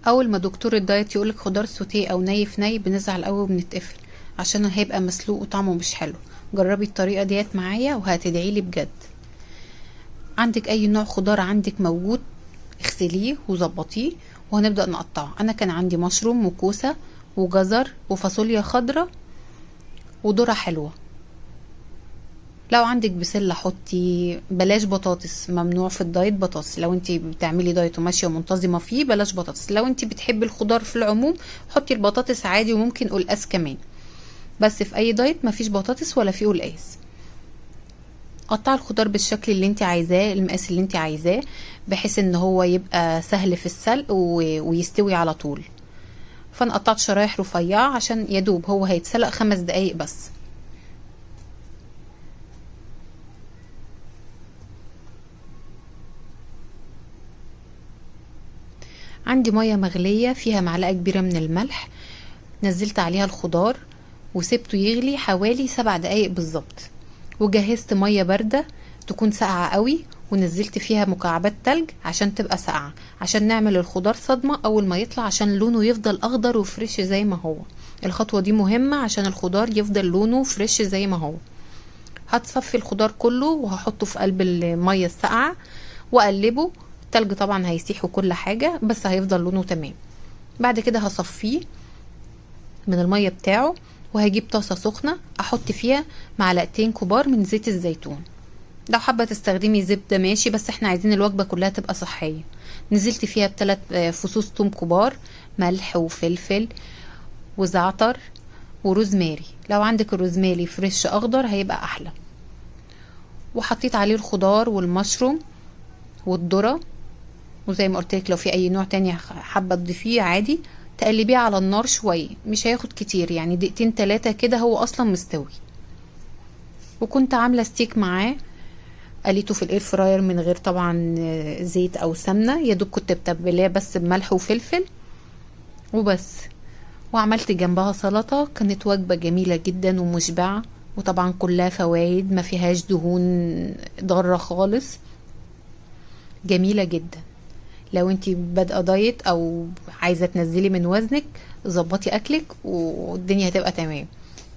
اول ما دكتور الدايت يقولك خضار سوتيه او ني في ني بنزعل قوي وبنتقفل، عشان هيبقى مسلوق وطعمه مش حلو. جربي الطريقه ديت معايا وهتدعيلي بجد. عندك اي نوع خضار عندك موجود اغسليه وظبطيه وهنبدأ نقطعه. انا كان عندي مشروم وكوسة وجزر وفاصوليا خضراء وذرة حلوة. لو عندك بسلة حطي، بلاش بطاطس، ممنوع في الدايت بطاطس. لو انت بتعملي دايت وماشية منتظمة فيه بلاش بطاطس. لو انت بتحبي الخضار في العموم حطي البطاطس عادي، وممكن قلقاس كمان، بس في اي دايت مفيش بطاطس ولا فيه قلقاس. قطع الخضار بالشكل اللي انت عايزاه، المقاس اللي انت عايزاه، بحيث ان هو يبقى سهل في السلق ويستوي على طول. فانا قطعت شرايح رفيعة عشان يدوب هو هيتسلق 5 دقايق بس. عندي مية مغلية فيها معلقة كبيرة من الملح، نزلت عليها الخضار وسبته يغلي حوالي 7 دقايق بالظبط. وجهزت مية باردة تكون ساقعة قوي، ونزلت فيها مكعبات تلج عشان تبقى ساقعة، عشان نعمل الخضار صدمة اول ما يطلع عشان لونه يفضل اخضر وفريش زي ما هو. الخطوة دي مهمة عشان الخضار يفضل لونه فريش زي ما هو. هتصفي الخضار كله وهحطه في قلب المية الساقعة واقلبه. التلج طبعا هيسيح وكل حاجة، بس هيفضل لونه تمام. بعد كده هصفيه من المية بتاعه، وهجيب طاسة سخنة احط فيها معلقتين كبار من زيت الزيتون. لو حابة تستخدمي زبدة ماشي، بس احنا عايزين الوجبة كلها تبقى صحية. نزلت فيها ب3 فصوص توم كبار، ملح وفلفل وزعتر وروزماري. لو عندك الروزماري فريش اخضر هيبقى احلى. وحطيت عليه الخضار والمشروم والذرة، وزي ما قلتلك لو في اي نوع تاني حابة تضيفيه عادي. تقلبيه على النار شوية، مش هياخد كتير، يعني 2-3 كده هو اصلا مستوي. وكنت عاملة ستيك معاه، قليته في الاير فراير من غير طبعا زيت او سمنة، يا دوب كنت بتبلاه بس بملح وفلفل وبس. وعملت جنبها سلطة، كانت وجبة جميلة جدا ومشبعة، وطبعا كلها فوائد، ما فيهاش دهون ضارة خالص، جميلة جدا. لو انتي بادئه دايت او عايزة تنزلي من وزنك ظبطي اكلك والدنيا هتبقى تمام.